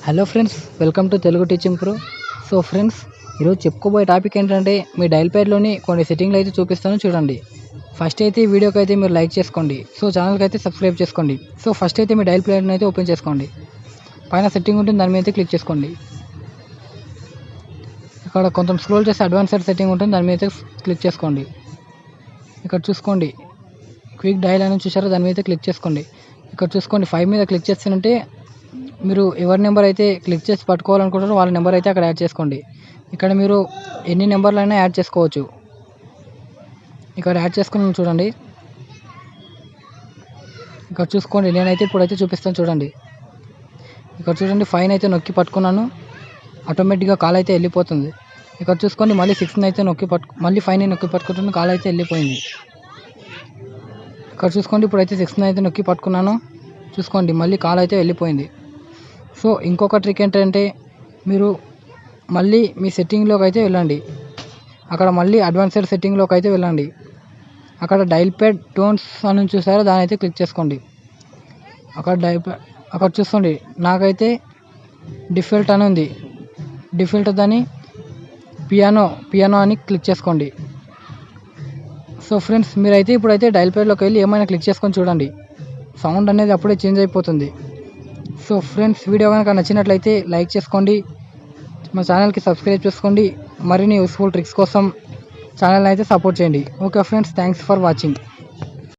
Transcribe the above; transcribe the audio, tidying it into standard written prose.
Hello friends, welcome to Telugu teaching pro. So friends, ఈరోజు చెప్పుకోబోయే topic ఏంటంటే మీ డైల్ ప్యాడ్లోని కొన్ని సెట్టింగ్లు అయితే చూపిస్తాను చూడండి. ఫస్ట్ అయితే ఈ వీడియోకి అయితే మీరు లైక్ చేసుకోండి. సో ఛానల్కి అయితే సబ్స్క్రైబ్ చేసుకోండి. సో ఫస్ట్ అయితే మీ డైల్ ప్యాడ్ని అయితే ఓపెన్ చేసుకోండి. పైన సెట్టింగ్ ఉంటుంది, దాని మీద అయితే క్లిక్ చేసుకోండి. ఇక్కడ కొంచెం స్క్రోల్ చేసి అడ్వాన్స్డ్ సెట్టింగ్ ఉంటుంది, దాని మీద అయితే క్లిక్ చేసుకోండి. ఇక్కడ చూసుకోండి, క్విక్ డైల్ అని చూసారో దాని మీద క్లిక్ చేసుకోండి. ఇక్కడ చూసుకోండి, 5 మీద క్లిక్ చేస్తుంటే మీరు ఎవరి నెంబర్ అయితే క్లిక్ చేసి పట్టుకోవాలనుకుంటారో వాళ్ళ నెంబర్ అయితే అక్కడ యాడ్ చేసుకోండి. ఇక్కడ మీరు ఎన్ని నెంబర్లైనా యాడ్ చేసుకోవచ్చు. ఇక్కడ యాడ్ చేసుకుని చూడండి. ఇక్కడ చూసుకోండి, నేనైతే ఇప్పుడైతే చూపిస్తాను చూడండి. ఇక్కడ చూడండి, 5 అయితే నొక్కి పట్టుకున్నాను, ఆటోమేటిక్గా కాల్ అయితే వెళ్ళిపోతుంది. ఇక్కడ చూసుకోండి, మళ్ళీ 6 అయితే మళ్ళీ 5ని నొక్కి పట్టుకుంటున్న కాల్ అయితే వెళ్ళిపోయింది. ఇక్కడ చూసుకోండి, ఇప్పుడైతే 6 అయితే నొక్కి పట్టుకున్నాను, చూసుకోండి మళ్ళీ కాల్ అయితే వెళ్ళిపోయింది. సో ఇంకొక ట్రిక్ ఏంటంటే మీరు మళ్ళీ మీ సెట్టింగ్లోకి అయితే వెళ్ళండి. అక్కడ మళ్ళీ అడ్వాన్స్డ్ సెట్టింగ్లోకి అయితే వెళ్ళండి. అక్కడ డైల్ ప్యాడ్ టోన్స్ అని చూసారో దాని అయితే క్లిక్ చేసుకోండి. అక్కడ చూసుకోండి, నాకైతే డిఫాల్ట్ అని ఉంది. డిఫాల్ట్ దాన్ని పియానో అని క్లిక్ చేసుకోండి. సో ఫ్రెండ్స్, మీరైతే ఇప్పుడైతే డైల్ ప్యాడ్లోకి వెళ్ళి ఏమైనా క్లిక్ చేసుకొని చూడండి, సౌండ్ అనేది అప్పుడే చేంజ్ అయిపోతుంది. సో ఫ్రెండ్స్, వీడియో కనుక నచ్చినట్లయితే లైక్ చేసుకోండి, మా ఛానల్కి సబ్స్క్రైబ్ చేసుకోండి. మరిన్ని యూస్ఫుల్ ట్రిక్స్ కోసం ఛానల్ అయితే సపోర్ట్ చేయండి. Okay friends, thanks for watching.